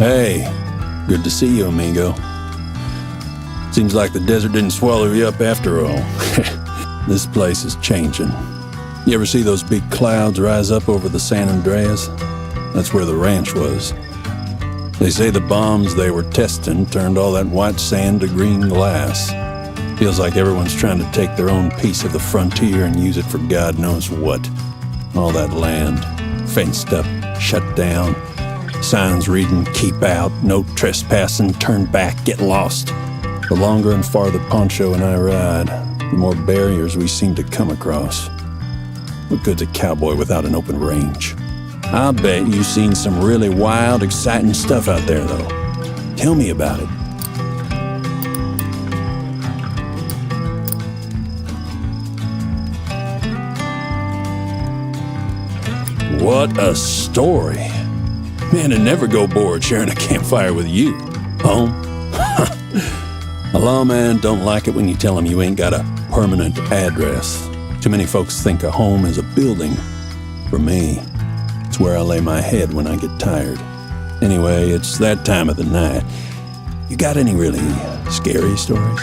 Hey, good to see you, amigo. Seems like the desert didn't swallow you up after all. This place is changing. You ever see those big clouds rise up over the San Andreas? That's where the ranch was. They say the bombs they were testing turned all that white sand to green glass. Feels like everyone's trying to take their own piece of the frontier and use it for God knows what. All that land, fenced up, shut down. Signs reading, keep out, no trespassing, turn back, get lost. The longer and farther Poncho and I ride, the more barriers we seem to come across. What good's a cowboy without an open range? I bet you've seen some really wild, exciting stuff out there, though. Tell me about it. What a story. Man, I'd never go bored sharing a campfire with you. Home? A lawman don't like it when you tell him you ain't got a permanent address. Too many folks think a home is a building. For me, it's where I lay my head when I get tired. Anyway, it's that time of the night. You got any really scary stories?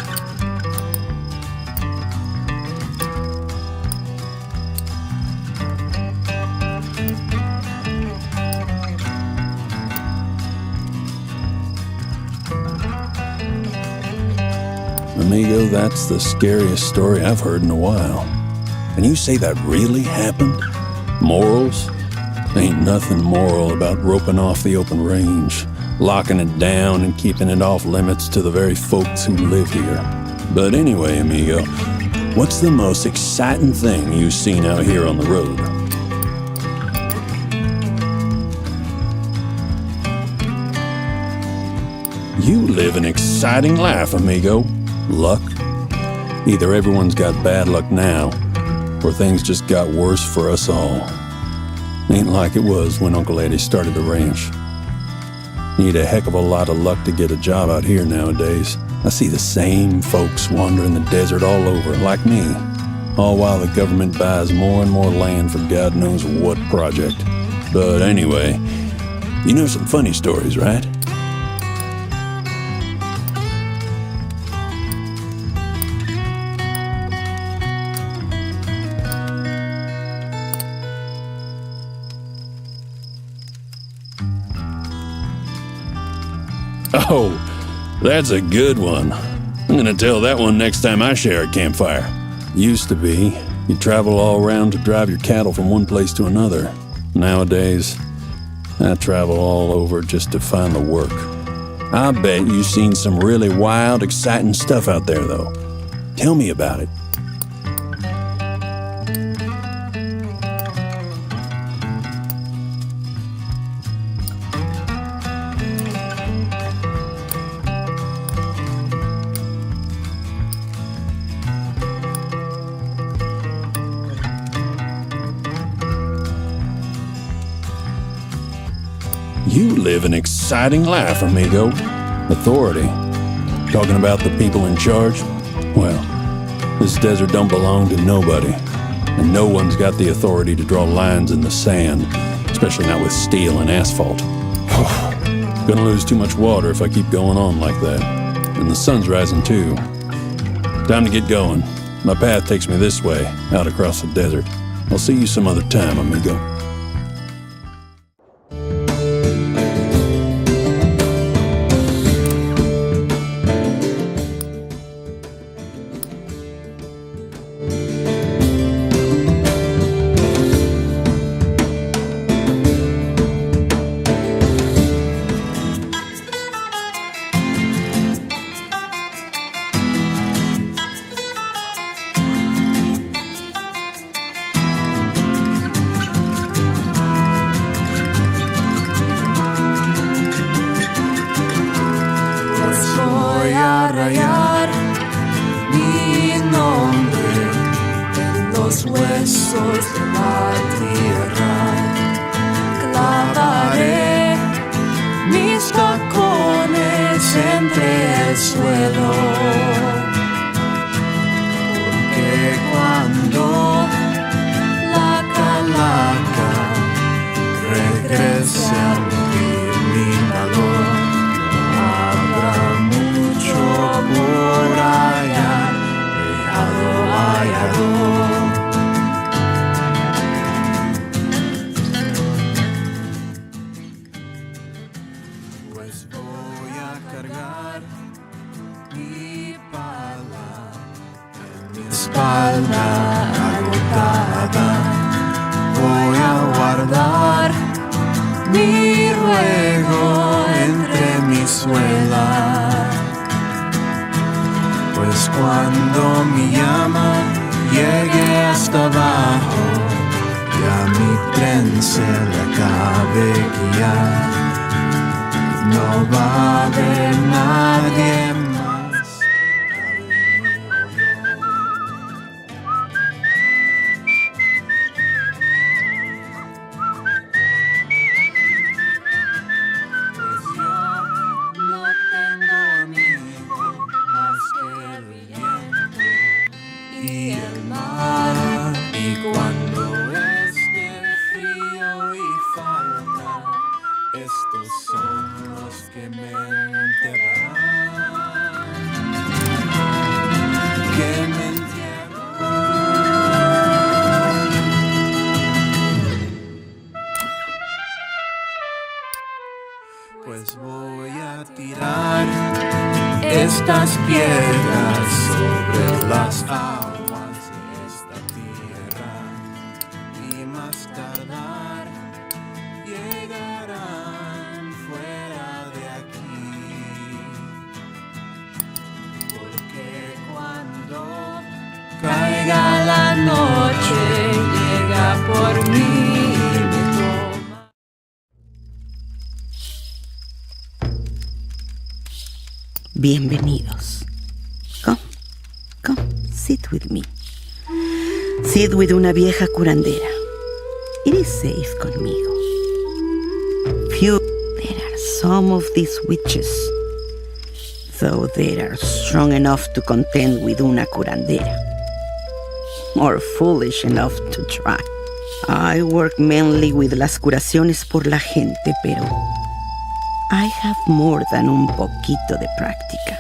Amigo, that's the scariest story I've heard in a while. And you say that really happened? Morals? Ain't nothing moral about roping off the open range, locking it down and keeping it off limits to the very folks who live here. But anyway, amigo, what's the most exciting thing you've seen out here on the road? You live an exciting life, amigo. Luck? Either everyone's got bad luck now, or things just got worse for us all. Ain't like it was when Uncle Eddie started the ranch. Need a heck of a lot of luck to get a job out here nowadays. I see the same folks wandering the desert all over, like me, all while the government buys more and more land for God knows what project. But anyway, you know some funny stories, right? Oh, that's a good one. I'm gonna tell that one next time I share a campfire. Used to be, you travel all around to drive your cattle from one place to another. Nowadays, I travel all over just to find the work. I bet you've seen some really wild, exciting stuff out there, though. Tell me about it. You live an exciting life, amigo. Authority. Talking about the people in charge? Well, this desert don't belong to nobody. And no one's got the authority to draw lines in the sand, especially not with steel and asphalt. Gonna lose too much water if I keep going on like that. And the sun's rising too. Time to get going. My path takes me this way, out across the desert. I'll see you some other time, amigo. Rayar mi nombre en los huesos de la tierra. Clavaré mis tacones entre el suelo, porque cuando la calaca regrese a nutrir mi valor, espalda agotada, voy a guardar mi ruego entre mis suelas, pues cuando mi llama llegue hasta abajo, ya mi tren se le acabe guiar, no va a haber nadie más. Pues yo no tengo amigo más que el viento y el mar, y cuando esté frío y falta, estos son los que me enterrarán, que me entierran. Pues voy a tirar estas piedras sobre las aguas de esta tierra, y más tardar llegarán fuera de aquí, porque cuando caiga la noche llega por mí y me toma. Bienvenidos. Come, sit with me. Sit with una vieja curandera. It is safe conmigo. Few, there are some of these witches, though they are strong enough to contend with una curandera, or foolish enough to try. I work mainly with las curaciones por la gente, pero I have more than un poquito de práctica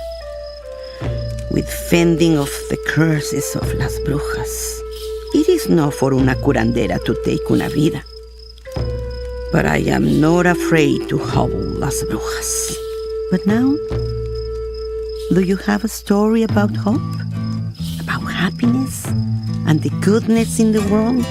with fending off the curses of las brujas. It is not for una curandera to take una vida, but I am not afraid to hobble las brujas. But now, do you have a story about hope? About happiness and the goodness in the world?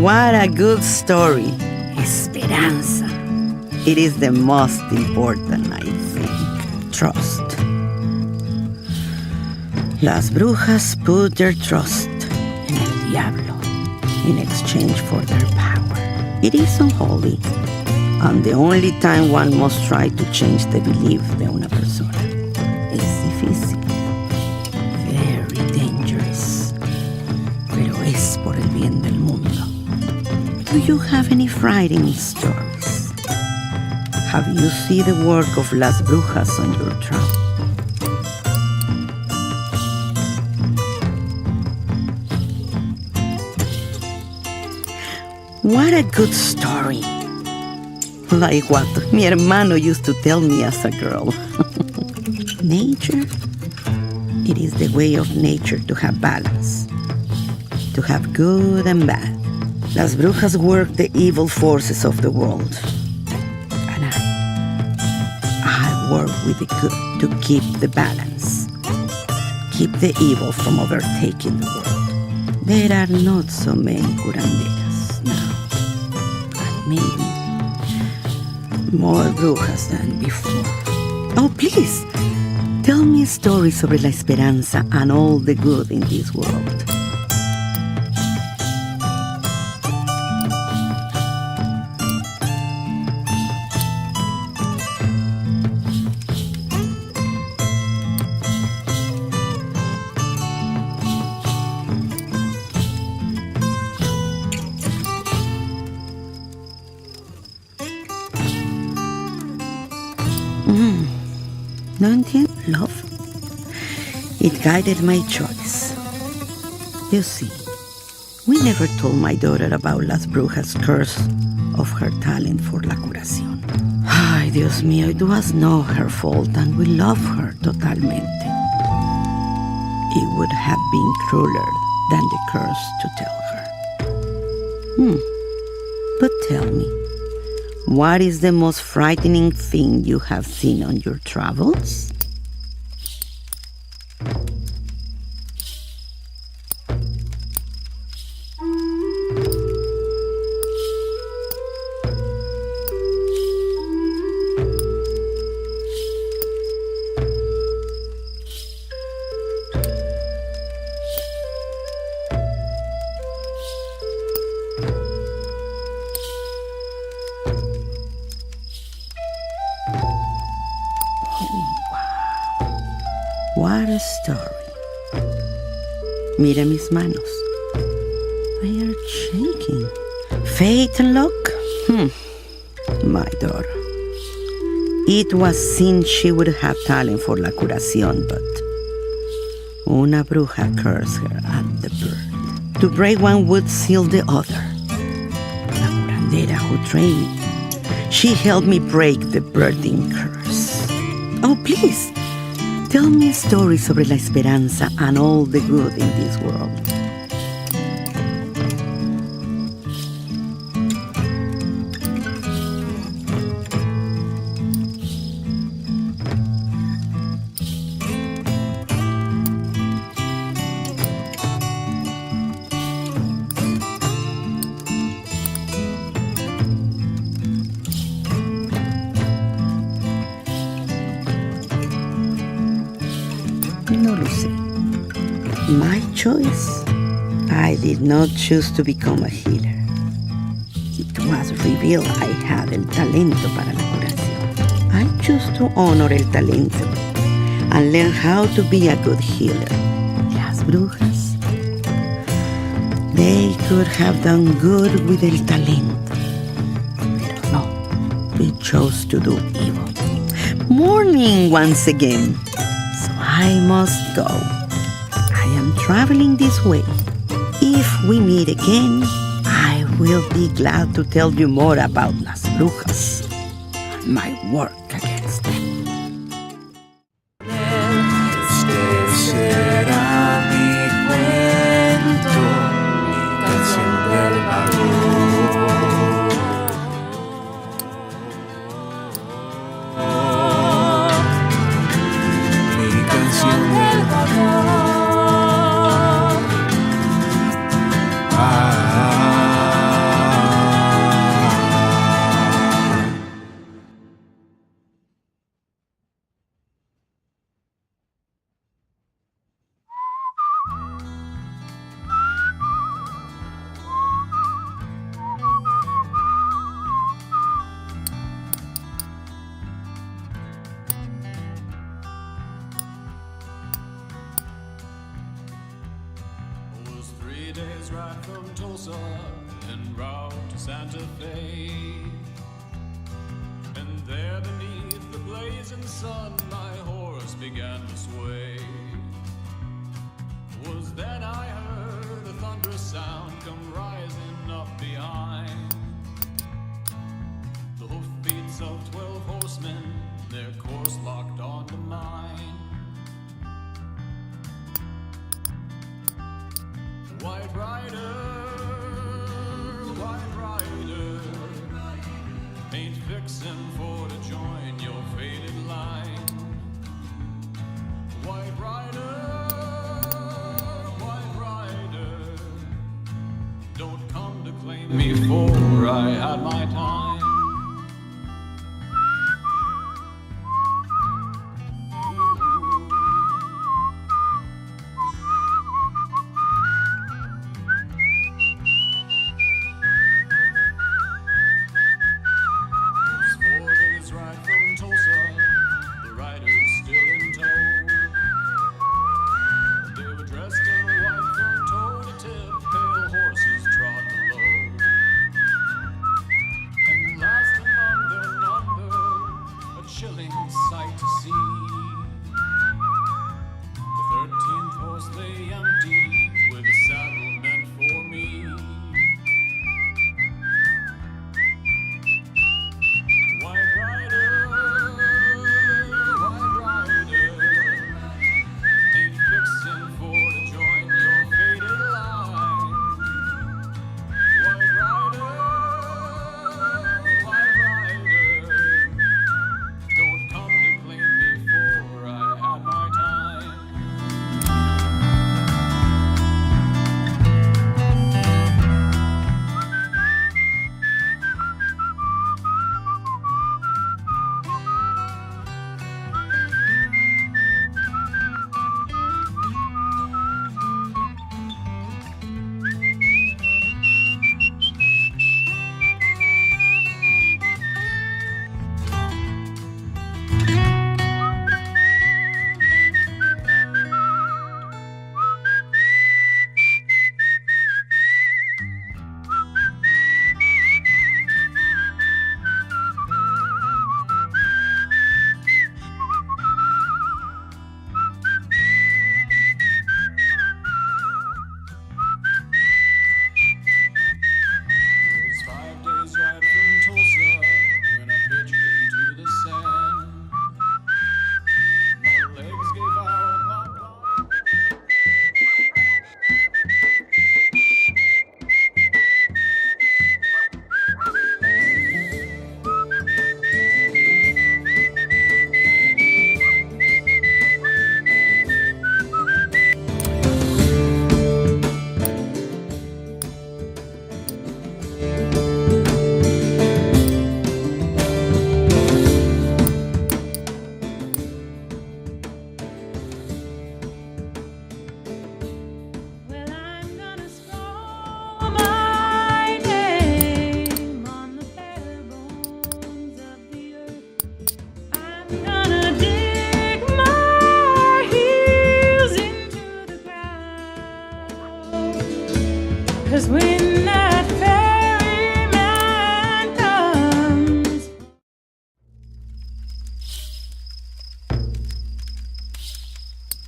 What a good story. Esperanza. It is the most important, I think. Trust. Las brujas put their trust in el diablo in exchange for their power. It is unholy, and the only time one must try to change the belief de una persona. Es difícil. Very dangerous. Pero es por el bien del mundo. Do you have any frightening stories? Have you seen the work of las brujas on your tramp? What a good story. Like what mi hermano used to tell me as a girl. Nature? It is the way of nature to have balance, to have good and bad. Las brujas work the evil forces of the world. And I work with the good to keep the balance. Keep the evil from overtaking the world. There are not so many curanderas now. And maybe more brujas than before. Oh, please, tell me a story sobre la esperanza and all the good in this world. No entiendo. Love? It guided my choice. You see, we never told my daughter about Las Brujas' curse of her talent for la curación. Ay, Dios mío, it was not her fault, and we love her totalmente. It would have been crueler than the curse to tell her. But tell me, what is the most frightening thing you have seen on your travels? What a story. Mira mis manos. They are shaking. Fate and luck? My daughter. It was seen she would have talent for la curación, but una bruja cursed her and the bird. To break one would seal the other. La curandera who trained me, she helped me break the birding curse. Oh, please. Tell me a story sobre la esperanza and all the good in this world. No lo sé. My choice? I did not choose to become a healer. It was revealed I had el talento para la curación. I chose to honor el talento and learn how to be a good healer. Las brujas, they could have done good with el talento. Pero no, they chose to do evil. Morning once again. I must go. I am traveling this way. If we meet again, I will be glad to tell you more about Las Brujas and my work against them. Este será mi cuento, mi canción del vago. Days ride from Tulsa en route to Santa Fe, and there beneath the blazing sun my horse began to sway. Was then I heard a thunderous sound come rising up behind. The hoofbeats of 12 horsemen, their course locked onto mine. White rider, ain't fixin' for to join your faded line. White rider, don't come to claim me for I had my time.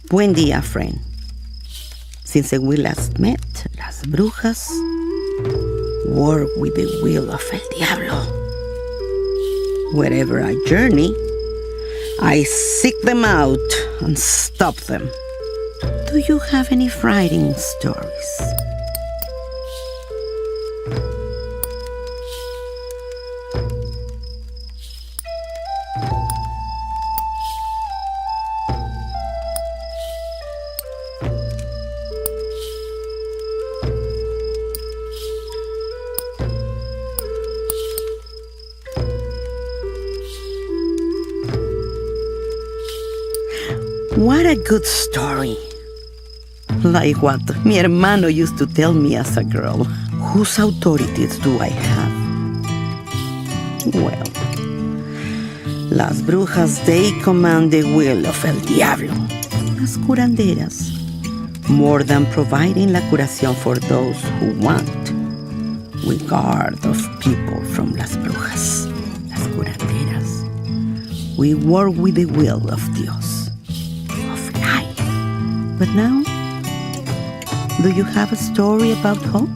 Buen día, friend. Since we last met, las brujas work with the will of el diablo. Wherever I journey, I seek them out and stop them. Do you have any frightening stories? What a good story. Like what mi hermano used to tell me as a girl. Whose authorities do I have? Well, las brujas, they command the will of el diablo. Las curanderas, more than providing la curación for those who want, we guard of people from las brujas. Las curanderas, we work with the will of Dios. But now, do you have a story about hope?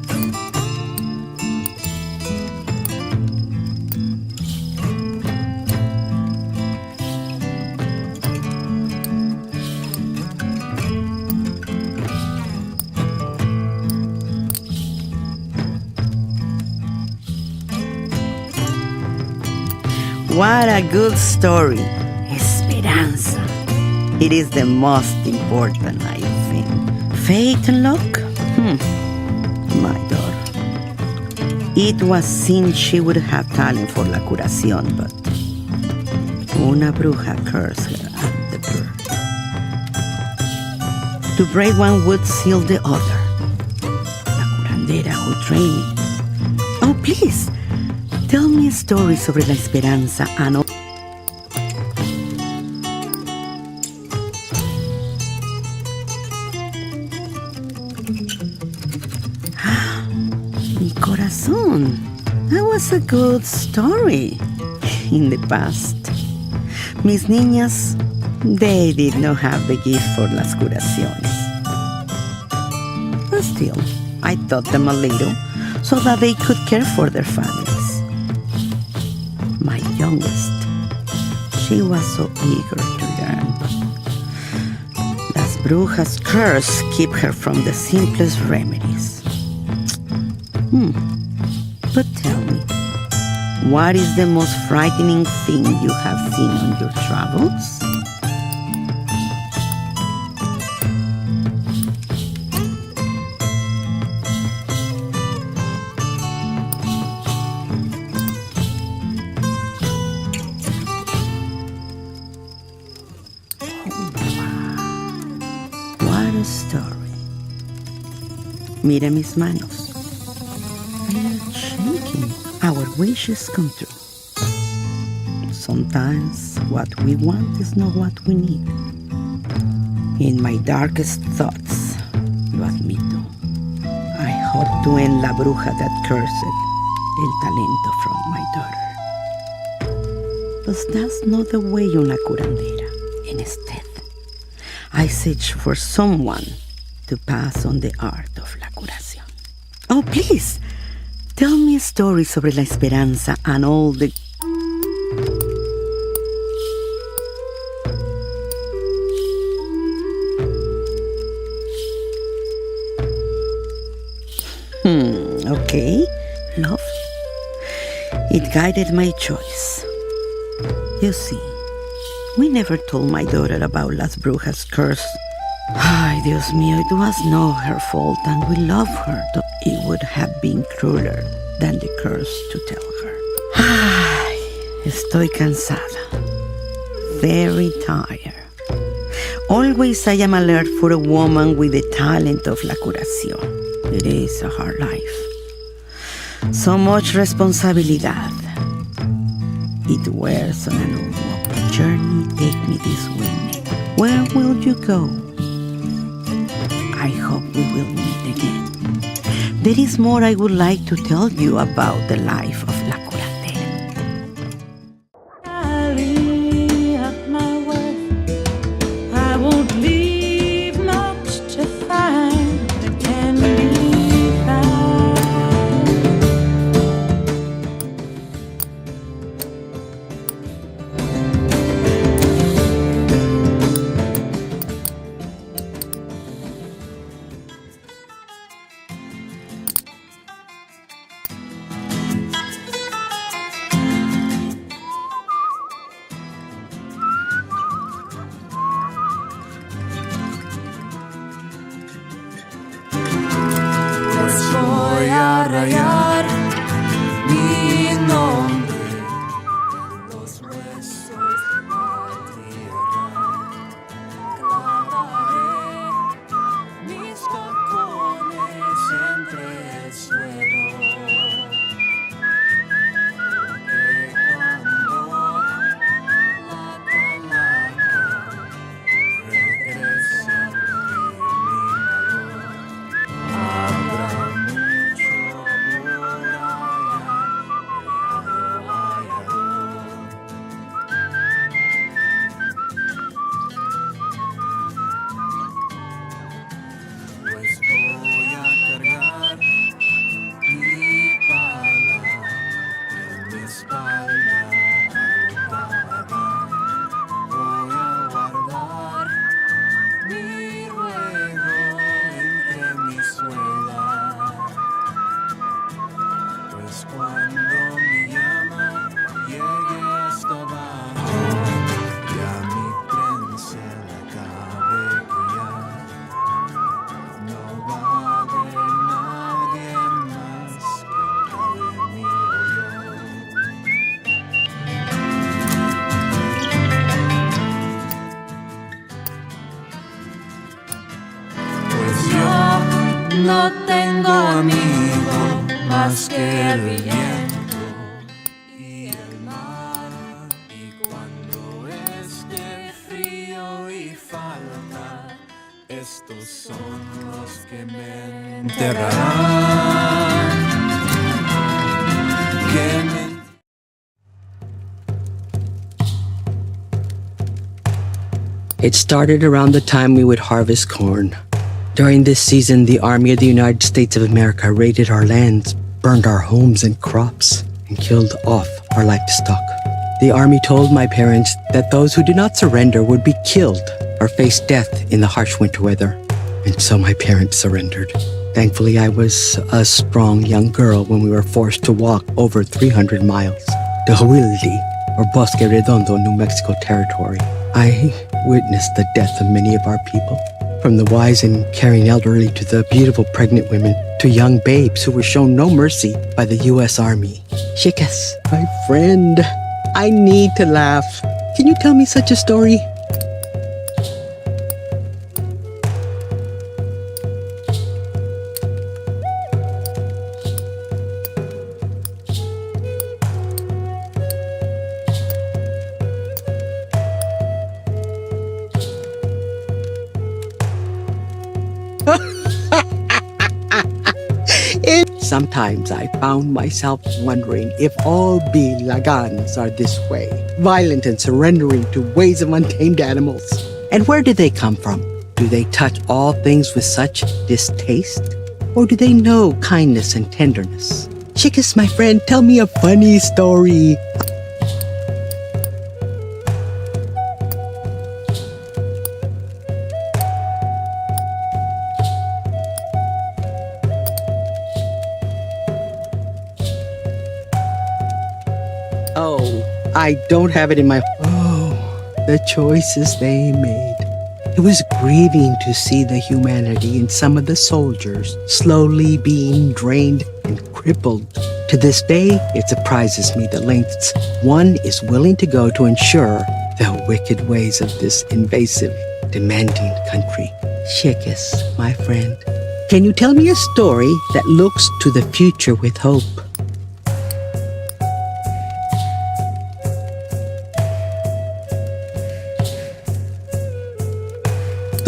What a good story. Esperanza. It is the most important, I think. Fate and luck? My daughter. It was seen she would have talent for la curación, but una bruja cursed her at the birth. To break one would seal the other. La curandera who trained me. Oh, please, tell me a story sobre la esperanza and all. That was a good story. In the past, mis niñas, they did not have the gift for las curaciones. But still, I taught them a little so that they could care for their families. My youngest, she was so eager to learn. Las brujas' curse keep her from the simplest remedies. But tell me, what is the most frightening thing you have seen on your travels? What a story. Mira mis manos. Our wishes come true. Sometimes what we want is not what we need. In my darkest thoughts, lo admito, I hope to end la bruja that cursed el talento from my daughter. But that's not the way una curandera. Instead, I search for someone to pass on the art of la curación. Oh, please! Tell me a story sobre la esperanza and all the... Okay, love. It guided my choice. You see, we never told my daughter about Las Brujas' curse. Ay, Dios mío, it was not her fault, and we love her. It would have been crueler than the curse to tell her. Ay, estoy cansada. Very tired. Always I am alert for a woman with the talent of la curación. It is a hard life. So much responsibilidad. It wears on an old woman. Journey, take me this way. Where will you go? I hope we will meet again. There is more I would like to tell you about the life of La Curandera. I leave my wife. I won't leave. rayar mi nombre en los huesos de la tierra. Clavaré mis tacones entre el suelo. Que cuando la calaca regrese a mi valor, habrá mucho por allá. Pues voy a cargar mi pala en mi espalda agotada. Voy a guardar mi juego entre mis suelas. Pues cuando mi llama llegue hasta abajo, ya mi tren se le acabe y ya no va a haber nadie más que cabe mi hoyo. Pues yo no tengo amigo más que el viento y el mar. Y cuando esté frío y falta, estos son los que me enterrarán. Que me It started around the time we would harvest corn. During this season, the Army of the United States of America raided our lands, burned our homes and crops, and killed off our livestock. The Army told my parents that those who did not surrender would be killed or face death in the harsh winter weather. And so my parents surrendered. Thankfully, I was a strong young girl when we were forced to walk over 300 miles to Huildi, or Bosque Redondo, New Mexico territory. I witnessed the death of many of our people, from the wise and caring elderly to the beautiful pregnant women to young babes who were shown no mercy by the U.S. Army. Chicas, my friend, I need to laugh. Can you tell me such a story? Sometimes I found myself wondering if all Bilagans are this way, violent and surrendering to ways of untamed animals. And where do they come from? Do they touch all things with such distaste? Or do they know kindness and tenderness? Chicas, my friend, tell me a funny story. Oh, I don't have it in my... Oh, the choices they made. It was grieving to see the humanity in some of the soldiers slowly being drained and crippled. To this day, it surprises me the lengths one is willing to go to ensure the wicked ways of this invasive, demanding country. Chicas, my friend, can you tell me a story that looks to the future with hope?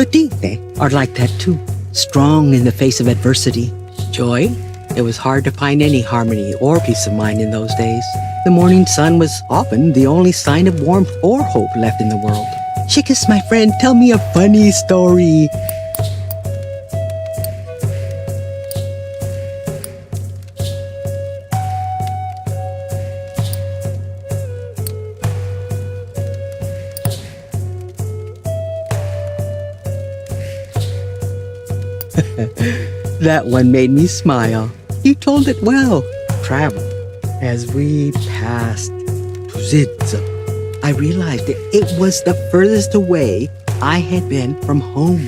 Tutite are like that too, strong in the face of adversity. Joy? It was hard to find any harmony or peace of mind in those days. The morning sun was often the only sign of warmth or hope left in the world. Chicas, my friend, tell me a funny story. That one made me smile. You told it well. Travel. As we passed Tuzidza, I realized that it was the furthest away I had been from home.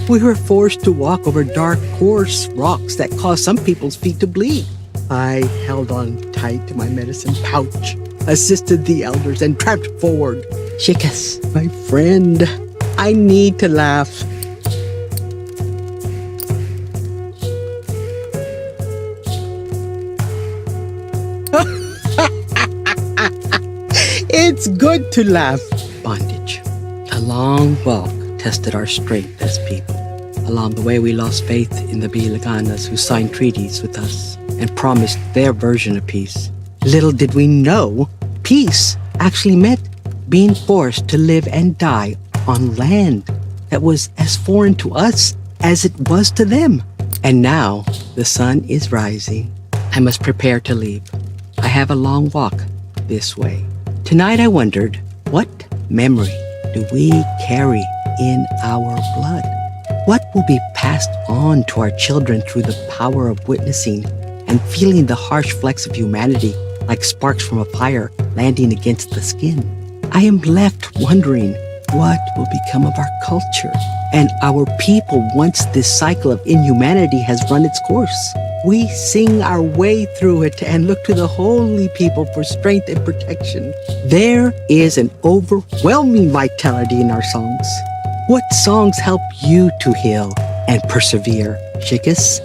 We were forced to walk over dark, coarse rocks that caused some people's feet to bleed. I held on tight to my medicine pouch, assisted the elders, and tramped forward. Chicas, my friend, I need to laugh. It's good to laugh. Bondage. A long walk tested our strength as people. Along the way, we lost faith in the Bilaganas who signed treaties with us and promised their version of peace. Little did we know, peace actually meant being forced to live and die on land that was as foreign to us as it was to them. And now the sun is rising. I must prepare to leave. I have a long walk this way. Tonight I wondered, what memory do we carry in our blood? What will be passed on to our children through the power of witnessing and feeling the harsh flecks of humanity like sparks from a fire landing against the skin? I am left wondering what will become of our culture and our people once this cycle of inhumanity has run its course. We sing our way through it and look to the holy people for strength and protection. There is an overwhelming vitality in our songs. What songs help you to heal and persevere, chicas?